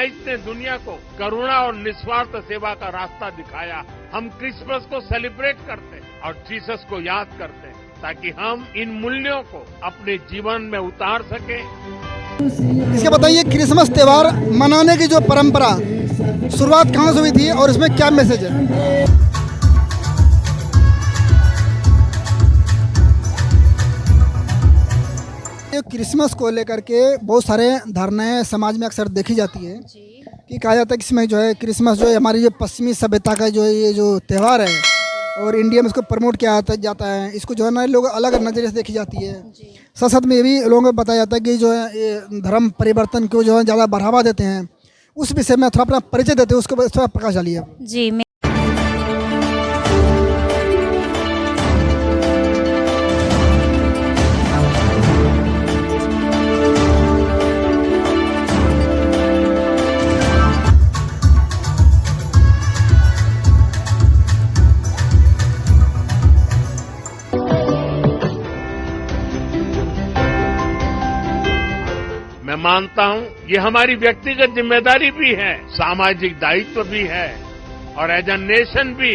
Christ ने दुनिया को करुणा और निस्वार्थ सेवा का रास्ता दिखाया। हम क्रिसमस को सेलिब्रेट करते हैं और जीसस को याद करते हैं ताकि हम इन मूल्यों को अपने जीवन में उतार सकें। इसके बताइए, क्रिसमस त्यौहार मनाने की जो परंपरा शुरुआत कहाँ से हुई थी और इसमें क्या मैसेज है? क्रिसमस को लेकर के बहुत सारे धारणाएं समाज में अक्सर देखी जाती है कि कहा जाता है कि इसमें जो है क्रिसमस जो है हमारी जो पश्चिमी सभ्यता का जो ये जो त्यौहार है और इंडिया में इसको प्रमोट किया जाता है, इसको जो है ना लोग अलग नज़रिए से देखी जाती है। साथ साथ में ये भी लोगों को बताया जाता है कि जो है ये धर्म परिवर्तन को जो है ज़्यादा बढ़ावा देते हैं। उस विषय में थोड़ा अपना परिचय देते हैं, उसको थोड़ा प्रकाश डालिए। जी, मैं मानता हूं ये हमारी व्यक्तिगत जिम्मेदारी भी है, सामाजिक दायित्व भी है और एज अ नेशन भी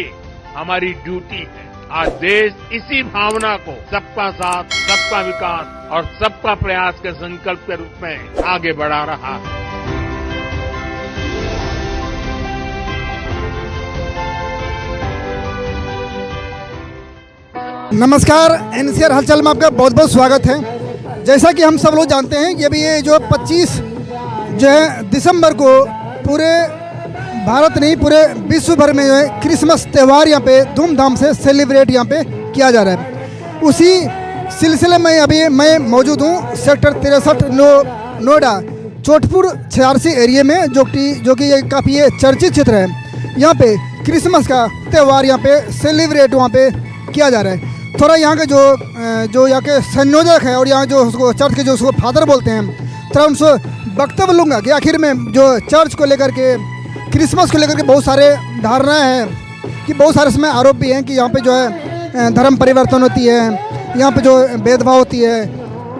हमारी ड्यूटी है। आज देश इसी भावना को सबका साथ, सबका विकास और सबका प्रयास के संकल्प के रूप में आगे बढ़ा रहा है। नमस्कार, एनसीआर हलचल में आपका बहुत बहुत स्वागत है। जैसा कि हम सब लोग जानते हैं कि अभी ये जो 25 जो है दिसंबर को पूरे भारत नहीं पूरे विश्व भर में जो है क्रिसमस त्यौहार यहाँ पे धूमधाम से सेलिब्रेट यहाँ पे किया जा रहा है। उसी सिलसिले में अभी मैं मौजूद हूँ सेक्टर 63 नोएडा चोटपुर 86 एरिया में, जो कि ये काफ़ी ये चर्चित क्षेत्र है। यहाँ पे क्रिसमस का त्यौहार यहाँ पे सेलिब्रेट वहाँ पे किया जा रहा है। थोड़ा यहाँ के जो यहाँ के संयोजक है और यहाँ जो उसको चर्च के जो उसको फादर बोलते हैं, थोड़ा उनसे वक्तव्य लूँगा कि आखिर में जो चर्च को लेकर के क्रिसमस को लेकर के बहुत सारे धारणाएं हैं कि बहुत सारे इसमें आरोप भी हैं कि यहाँ पे जो है धर्म परिवर्तन होती है, यहाँ पे जो भेदभाव होती है,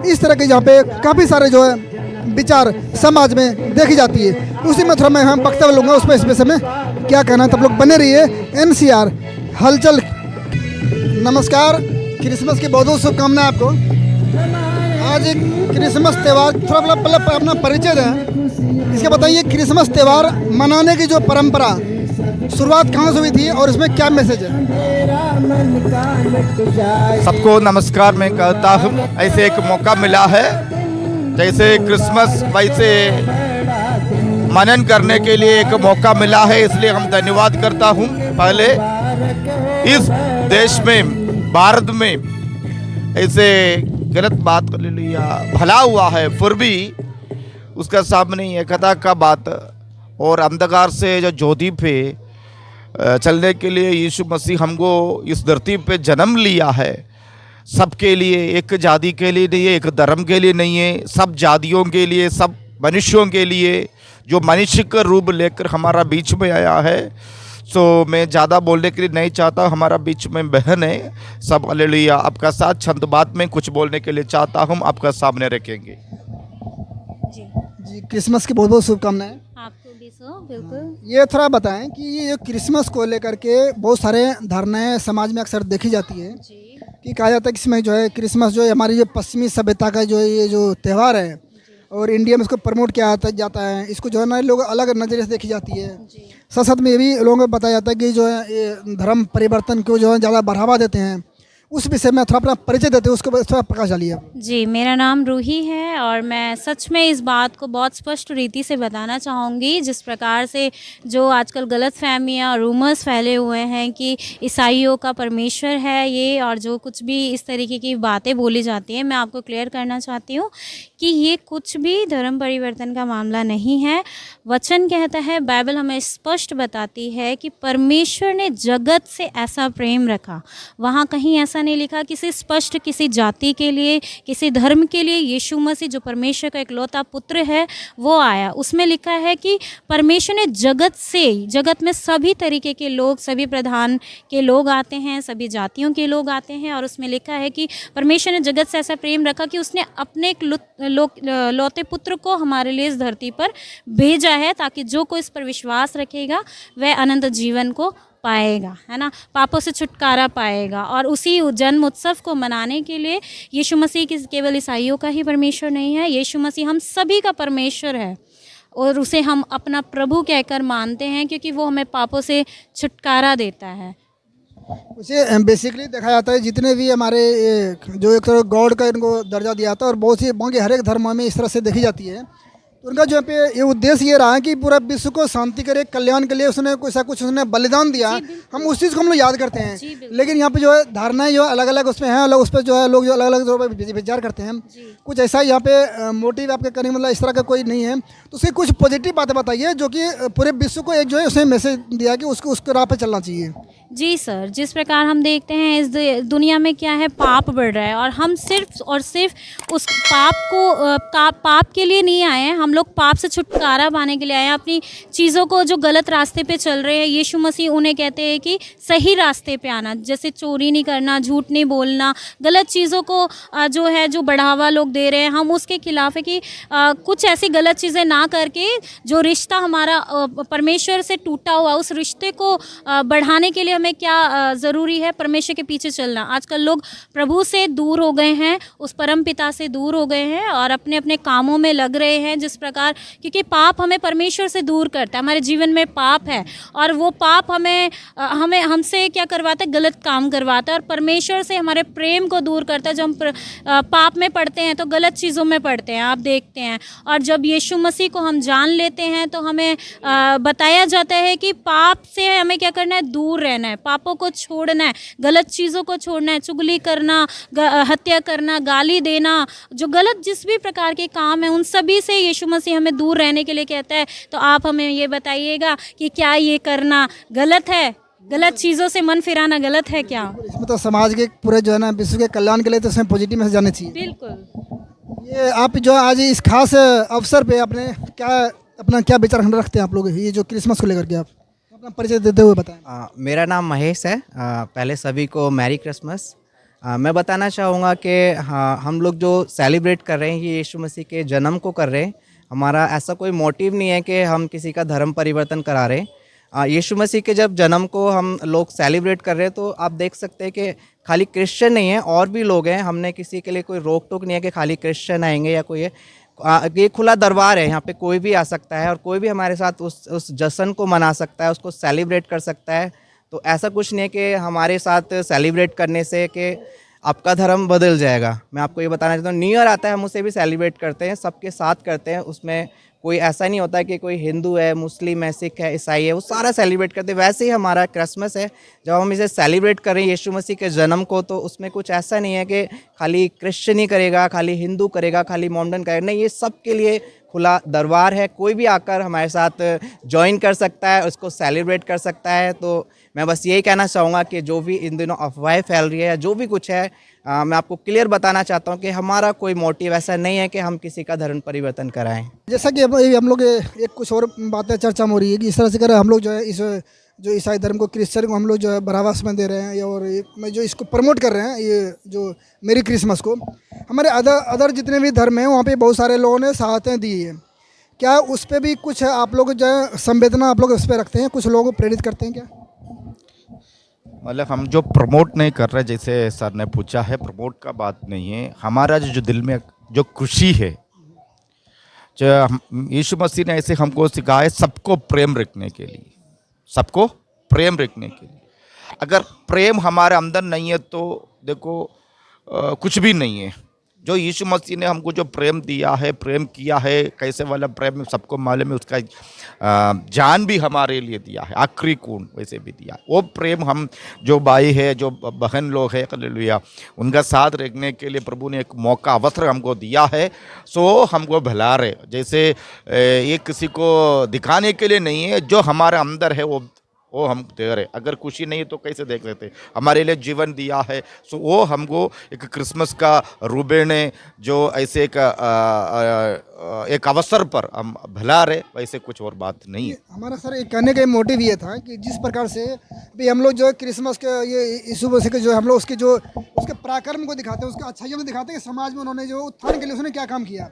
इस तरह के यहाँ पे काफ़ी सारे जो है विचार समाज में देखी जाती है। उसी में थोड़ा मैं यहाँ वक्तव्य लूँगा, उस पर इस विषय में क्या कहना है। तब लोग बने रहिए एनसीआर हलचल। नमस्कार, क्रिसमस की बहुत बहुत शुभकामनाएं आपको। आज एक क्रिसमस त्यौहार, थोड़ा पहले अपना परिचय दें। इसके बताइए, क्रिसमस त्यौहार मनाने की जो परंपरा शुरुआत कहाँ से हुई थी और इसमें क्या मैसेज है? सबको नमस्कार मैं कहता हूँ। ऐसे एक मौका मिला है, जैसे क्रिसमस वैसे मनन करने के लिए एक मौका मिला है, इसलिए हम धन्यवाद करता हूँ। पहले इस देश में, भारत में ऐसे गलत बात कर लिया, भला हुआ है, फिर भी उसका सामने एकता का बात और अंधकार से जो ज्योति पे चलने के लिए यीशु मसीह हमको इस धरती पे जन्म लिया है। सबके लिए, एक जाति के लिए नहीं है, एक धर्म के लिए नहीं है, सब जातियों के लिए, सब मनुष्यों के लिए, जो मनुष्य का रूप लेकर हमारा बीच में आया है। सो मैं ज़्यादा बोलने के लिए नहीं चाहता, हमारा बीच में बहन है सब। हालेलुया। आपका साथ छंद बात में कुछ बोलने के लिए चाहता हूँ, आपका सामने रखेंगे। जी, क्रिसमस की बहुत बहुत शुभकामनाएं आपको भी सो बिल्कुल। ये थोड़ा बताएं कि ये जो क्रिसमस को लेकर के बहुत सारे धारणाएं समाज में अक्सर देखी जाती है कि कहा जाता है कि इसमें जो है क्रिसमस जो है हमारी जो पश्चिमी सभ्यता का जो ये जो त्यौहार है और इंडिया में इसको प्रमोट किया जाता है, इसको जो है ना लोग अलग नज़रिए से देखी जाती है। साथ साथ में ये भी लोगों को बताया जाता है कि जो है ये धर्म परिवर्तन को जो है ज़्यादा बढ़ावा देते हैं। उस विषय में थोड़ा अपना परिचय देते हैं, उसको थोड़ा प्रकाश डालिए। जी, मेरा नाम रूही है और मैं सच में इस बात को बहुत स्पष्ट रीति से बताना चाहूँगी। जिस प्रकार से जो आजकल गलत फहमियाँ, रूमर्स फैले हुए हैं कि ईसाइयों का परमेश्वर है ये, और जो कुछ भी इस तरीके की बातें बोली जाती हैं, मैं आपको क्लियर करना चाहती हूँ कि ये कुछ भी धर्म परिवर्तन का मामला नहीं है। वचन कहता है, बाइबल हमें स्पष्ट बताती है कि परमेश्वर ने जगत से ऐसा प्रेम रखा। वहाँ कहीं ऐसा नहीं लिखा किसी स्पष्ट किसी जाति के लिए, किसी धर्म के लिए यीशु मसीह जो परमेश्वर का इकलौता पुत्र है वो आया। उसमें लिखा है कि परमेश्वर ने जगत में सभी तरीके के लोग, सभी प्रधान के लोग आते हैं, सभी जातियों के लोग आते हैं। और उसमें लिखा है कि परमेश्वर ने जगत से ऐसा प्रेम रखा कि उसने अपने लौते पुत्र को हमारे लिए इस धरती पर भेजा है, ताकि जो कोई इस पर विश्वास रखेगा वह अनंत जीवन को पाएगा, है ना, पापों से छुटकारा पाएगा। और उसी जन्म उत्सव को मनाने के लिए यीशु मसीह केवल ईसाइयों का ही परमेश्वर नहीं है, यीशु मसीह हम सभी का परमेश्वर है और उसे हम अपना प्रभु कहकर मानते हैं, क्योंकि वो हमें पापों से छुटकारा देता है। उसे बेसिकली देखा जाता है जितने भी हमारे जो एक तरह गॉड का इनको दर्जा दिया था और बहुत सी बाकी हर एक धर्म में इस तरह से देखी जाती है, तो उनका जो पे ये उद्देश्य ये रहा है कि पूरा विश्व को शांति करे, कल्याण के लिए उसने कुछ उसने बलिदान दिया। हम उस चीज़ को हम लोग याद करते हैं, लेकिन यहाँ पे जो है धारणाएं जो अलग अलग उसमें हैं, उस पर जो है लोग जो अलग अलग तौर पर विचार करते हैं। कुछ ऐसा यहाँ पे मोटिव आपके करने मतलब इस तरह का कोई नहीं है, तो उसकी कुछ पॉजिटिव बातें बताइए जो कि पूरे विश्व को एक जो है उसने मैसेज दिया कि उसको उसके राह पर चलना चाहिए। जी सर, जिस प्रकार हम देखते हैं इस दुनिया में क्या है, पाप बढ़ रहा है और हम सिर्फ और सिर्फ उस पाप के लिए नहीं आए हैं, हम लोग पाप से छुटकारा पाने के लिए आए हैं। अपनी चीज़ों को जो गलत रास्ते पे चल रहे हैं, यीशु मसीह उन्हें कहते हैं कि सही रास्ते पे आना, जैसे चोरी नहीं करना, झूठ नहीं बोलना, गलत चीज़ों को जो बढ़ावा लोग दे रहे हैं, हम उसके खिलाफ है कि कुछ ऐसी गलत चीज़ें ना करके जो रिश्ता हमारा परमेश्वर से टूटा हुआ, उस रिश्ते को बढ़ाने के लिए हमें क्या ज़रूरी है, परमेश्वर के पीछे चलना। आजकल लोग प्रभु से दूर हो गए हैं, उस परम पिता से दूर हो गए हैं और अपने अपने कामों में लग रहे हैं, जिस प्रकार क्योंकि पाप हमें परमेश्वर से दूर करता है। हमारे जीवन में पाप है और वो पाप हमें हमसे क्या करवाता है, गलत काम करवाता है और परमेश्वर से हमारे प्रेम को दूर करता है। जब हम पाप में पड़ते हैं तो गलत चीज़ों में पड़ते हैं, आप देखते हैं। और जब यीशु मसीह को हम जान लेते हैं तो हमें बताया जाता है कि पाप से हमें क्या करना है, दूर रहना है, पापों को छोड़ना है, गलत चीज़ों को छोड़ना है, चुगली करना, हत्या करना, गाली देना, जो गलत जिस भी प्रकार के काम है उन सभी से यीशु मसीह हमें दूर रहने के लिए कहता है। तो आप हमें ये बताइएगा कि क्या ये करना गलत है, गलत चीज़ों से मन फिराना गलत है क्या? इसमें तो समाज के पूरे जो है ना विश्व के कल्याण के लिए तो इसमें पॉजिटिव मैसेज जाने चाहिए। बिल्कुल। ये आप जो आज इस खास अवसर पे अपना क्या विचार रखते हैं आप लोग, ये जो क्रिसमस को लेकर के आप अपना परिचय देते हुए बताएं। मेरा नाम महेश है। पहले सभी को मैरी क्रिसमस। मैं बताना चाहूँगा कि हाँ, हम लोग जो सेलिब्रेट कर रहे हैं ये यीशु मसीह के जन्म को कर रहे हैं। हमारा ऐसा कोई मोटिव नहीं है कि हम किसी का धर्म परिवर्तन करा रहे हैं। यीशु मसीह के जब जन्म को हम लोग सेलिब्रेट कर रहे हैं तो आप देख सकते हैं कि खाली क्रिश्चियन नहीं है, और भी लोग हैं। हमने किसी के लिए कोई रोक टोक नहीं है कि खाली क्रिश्चियन आएंगे या कोई है। ये खुला दरबार है, यहाँ पे कोई भी आ सकता है और कोई भी हमारे साथ उस जश्न को मना सकता है, उसको सेलिब्रेट कर सकता है। तो ऐसा कुछ नहीं है कि हमारे साथ सेलिब्रेट करने से कि आपका धर्म बदल जाएगा। मैं आपको ये बताना चाहता हूँ, न्यू ईयर आता है हम उसे भी सेलिब्रेट करते हैं, सबके साथ करते हैं। उसमें कोई ऐसा नहीं होता कि कोई हिंदू है, मुस्लिम है, सिख है, ईसाई है, वो सारा सेलिब्रेट करते हैं। वैसे ही हमारा क्रिसमस है, जब हम इसे सेलिब्रेट कर रहे हैं यीशु मसीह के जन्म को, तो उसमें कुछ ऐसा नहीं है कि खाली क्रिश्चियन ही करेगा, खाली हिंदू करेगा, खाली मोमडन करेगा। नहीं, ये सब के लिए खुला दरबार है, कोई भी आकर हमारे साथ ज्वाइन कर सकता है, उसको सेलिब्रेट कर सकता है। तो मैं बस यही कहना चाहूँगा कि जो भी इन दिनों अफवाहें फैल रही है या जो भी कुछ है, मैं आपको क्लियर बताना चाहता हूँ कि हमारा कोई मोटिव ऐसा नहीं है कि हम किसी का धर्म परिवर्तन कराएं। जैसा कि हम लोग एक कुछ और बातें चर्चा में हो रही है कि इस तरह से कर हम लोग जो है इस जो ईसाई धर्म को, क्रिश्चियन को हम लोग जो है बढ़ावा में दे रहे हैं और मैं जो इसको प्रमोट कर रहे हैं, ये जो मेरी क्रिसमस को हमारे अदर जितने भी धर्म हैं वहाँ पे बहुत सारे लोगों ने सहायताएँ दी है। क्या उस पर भी कुछ आप लोग जो है संवेदना आप लोग उस पर रखते हैं, कुछ लोगों को प्रेरित करते हैं क्या? मतलब हम जो प्रमोट नहीं कर रहे, जैसे सर ने पूछा है, प्रमोट का बात नहीं है। हमारा जो दिल में जो खुशी है, जो यीशु मसीह ने ऐसे हमको सिखाया है सबको प्रेम रखने के लिए, सबको प्रेम रखने के लिए। अगर प्रेम हमारे अंदर नहीं है तो देखो कुछ भी नहीं है। जो यीशु मसीह ने हमको जो प्रेम दिया है, प्रेम किया है, कैसे वाला प्रेम सबको मालूम है। उसका जान भी हमारे लिए दिया है, आखिरी खून वैसे भी दिया। वो प्रेम हम जो भाई है, जो बहन लोग है, हालेलुया, उनका साथ रखने के लिए प्रभु ने एक मौका, अवसर हमको दिया है। सो हमको भला रहे, जैसे ये किसी को दिखाने के लिए नहीं है, जो हमारे अंदर है वो हम दे रहे। अगर खुशी नहीं तो कैसे देख सकते? हमारे लिए जीवन दिया है, सो वो हमको एक क्रिसमस का रूबे ने जो ऐसे एक अवसर पर हम भला रहे, वैसे कुछ और बात नहीं है। हमारा सर एक कहने का मोटिव ये था कि जिस प्रकार से भी हम लोग जो है क्रिसमस के ये यीशु मसीह के जो हम लोग उसके जो उसके पराक्रम को दिखाते हैं, उसके अच्छाइयों को दिखाते हैं कि समाज में उन्होंने जो उत्थान के लिए उसने क्या काम किया।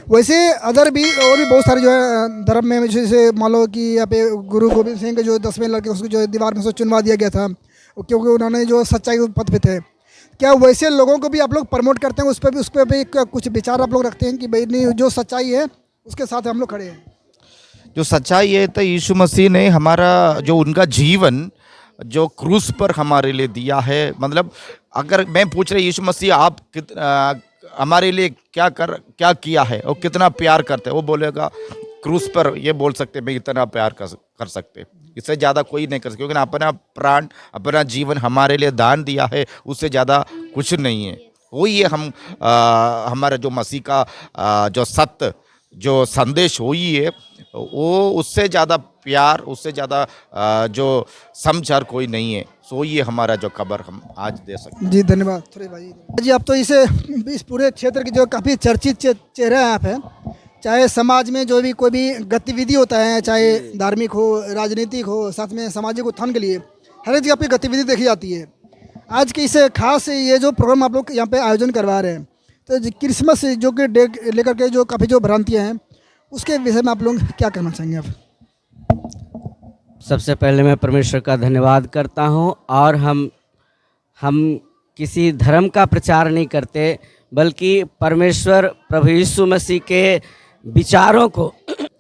वैसे अदर भी और भी बहुत सारे जो है धर्म में, जैसे मान लो कि यहाँ पे गुरु गोविंद सिंह के जो 10वें लड़के उसको जो दीवार में से चुनवा दिया गया था, क्योंकि उन्होंने जो सच्चाई के पथ पे थे। क्या वैसे लोगों को भी आप लोग प्रमोट करते हैं, उस पर भी कुछ विचार आप लोग रखते हैं कि भाई नहीं, जो सच्चाई है उसके साथ हम लोग खड़े हैं? जो सच्चाई है तो यीशु मसीह ने हमारा जो उनका जीवन जो क्रूस पर हमारे लिए दिया है, मतलब अगर मैं पूछ रहा यीशु मसीह आप हमारे लिए क्या किया है और कितना प्यार करते हैं, वो बोलेगा क्रूस पर ये बोल सकते मैं इतना प्यार कर सकते, इससे ज़्यादा कोई नहीं कर सकते, क्योंकि अपना प्राण अपना जीवन हमारे लिए दान दिया है, उससे ज़्यादा कुछ नहीं है। वही है हम हमारा जो मसीह का जो सत्य जो संदेश वही है, वो उससे ज़्यादा प्यार, उससे ज़्यादा जो समझार कोई नहीं है। सो ये हमारा जो खबर हम आज दे सकते हैं। जी धन्यवाद थोड़े भाई जी। आप तो इस पूरे क्षेत्र के जो काफ़ी चर्चित चेहरे हैं आप हैं, चाहे समाज में जो भी कोई भी गतिविधि होता है, चाहे धार्मिक हो, राजनीतिक हो, साथ में सामाजिक उत्थान के लिए हर एक आपकी गतिविधि देखी जाती है। आज के इस खास ये जो प्रोग्राम आप लोग यहाँ पे आयोजन करवा रहे हैं, तो क्रिसमस जो कि डे लेकर के जो काफ़ी जो भ्रांतियाँ हैं, उसके विषय में आप लोग क्या कहना चाहेंगे आप? सबसे पहले मैं परमेश्वर का धन्यवाद करता हूं, और हम किसी धर्म का प्रचार नहीं करते, बल्कि परमेश्वर प्रभु यीशु मसीह के विचारों को,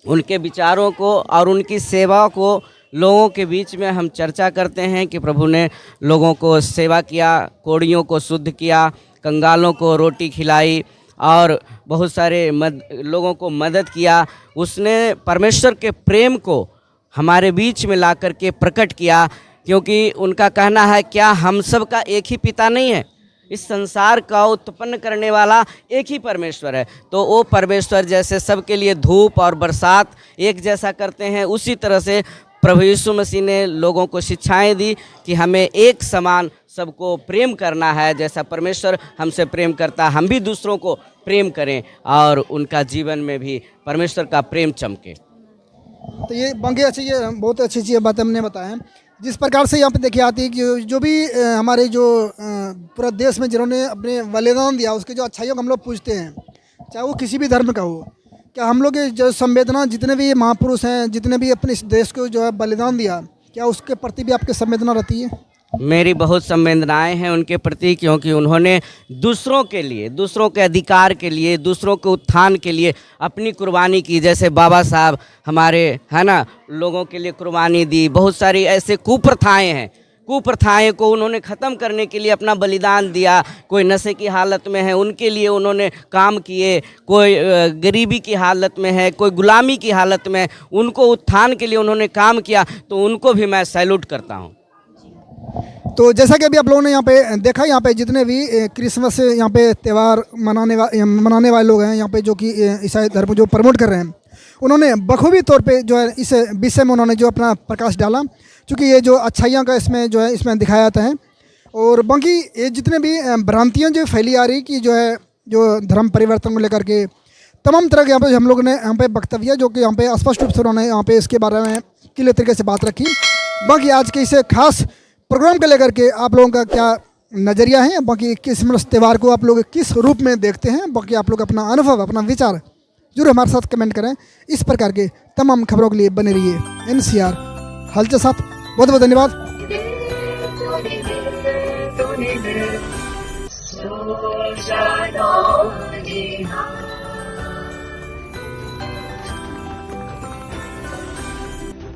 उनके विचारों को और उनकी सेवा को लोगों के बीच में हम चर्चा करते हैं कि प्रभु ने लोगों को सेवा किया, कोढ़ियों को शुद्ध किया, कंगालों को रोटी खिलाई और बहुत सारे लोगों को मदद किया। उसने परमेश्वर के प्रेम को हमारे बीच में ला कर के प्रकट किया, क्योंकि उनका कहना है क्या हम सब का एक ही पिता नहीं है? इस संसार का उत्पन्न करने वाला एक ही परमेश्वर है। तो वो परमेश्वर जैसे सबके लिए धूप और बरसात एक जैसा करते हैं, उसी तरह से प्रभु यीशु मसीह ने लोगों को शिक्षाएं दी कि हमें एक समान सबको प्रेम करना है, जैसा परमेश्वर हमसे प्रेम करता हम भी दूसरों को प्रेम करें और उनका जीवन में भी परमेश्वर का प्रेम चमके। तो ये बाकी अच्छी, ये बहुत अच्छी अच्छी बात हमने बताया। जिस प्रकार से यहाँ पे देखी आती है कि जो भी हमारे जो पूरा देश में जिन्होंने अपने बलिदान दिया, उसके जो अच्छाइयों को हम लोग पूछते हैं, चाहे वो किसी भी धर्म का हो। क्या हम लोग जो संवेदना, जितने भी महापुरुष हैं, जितने भी अपने इस देश को जो है बलिदान दिया, क्या उसके प्रति भी आपकी संवेदना रहती है? मेरी बहुत संवेदनाएं हैं उनके प्रति, क्योंकि उन्होंने दूसरों के लिए, दूसरों के अधिकार के लिए, दूसरों के उत्थान के लिए अपनी कुर्बानी की। जैसे बाबा साहब हमारे है ना, लोगों के लिए कुर्बानी दी। बहुत सारी ऐसे कुप्रथाएं हैं, कुप्रथाएं को उन्होंने ख़त्म करने के लिए अपना बलिदान दिया। कोई नशे की हालत में है, उनके लिए उन्होंने काम किए। कोई गरीबी की हालत में है, कोई गुलामी की हालत में, उनको उत्थान के लिए उन्होंने काम किया। तो उनको भी मैं सैल्यूट करता हूँ। तो जैसा कि अभी आप लोगों ने यहाँ पे देखा, यहाँ पे जितने भी क्रिसमस यहाँ पे त्यौहार मनाने वाले लोग हैं यहाँ पे, जो कि ईसाई धर्म जो प्रमोट कर रहे हैं, उन्होंने बखूबी तौर पे जो है इस विषय में उन्होंने जो अपना प्रकाश डाला, क्योंकि ये जो अच्छाइयाँ का इसमें जो है इसमें दिखाया जाता है। और बाकी ये जितने भी भ्रांतियाँ जो फैली आ रही कि जो है जो धर्म परिवर्तन को लेकर के तमाम तरह के यहाँ पे हम लोग ने यहाँ पे वक्तव्य जो कि यहाँ पे स्पष्ट रूप से उन्होंने यहाँ पे इसके बारे में क्लियर तरीके से बात रखी। बाकी आज के इसे खास प्रोग्राम को लेकर के आप लोगों का क्या नज़रिया है, बाकी क्रिसमस त्यौहार को आप लोग किस रूप में देखते हैं, बाकी आप लोग अपना अनुभव, अपना विचार जरूर हमारे साथ कमेंट करें। इस प्रकार के तमाम खबरों के लिए बने रहिए NCR हल के साथ। बहुत बहुत धन्यवाद।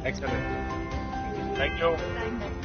Excellent. Thank you.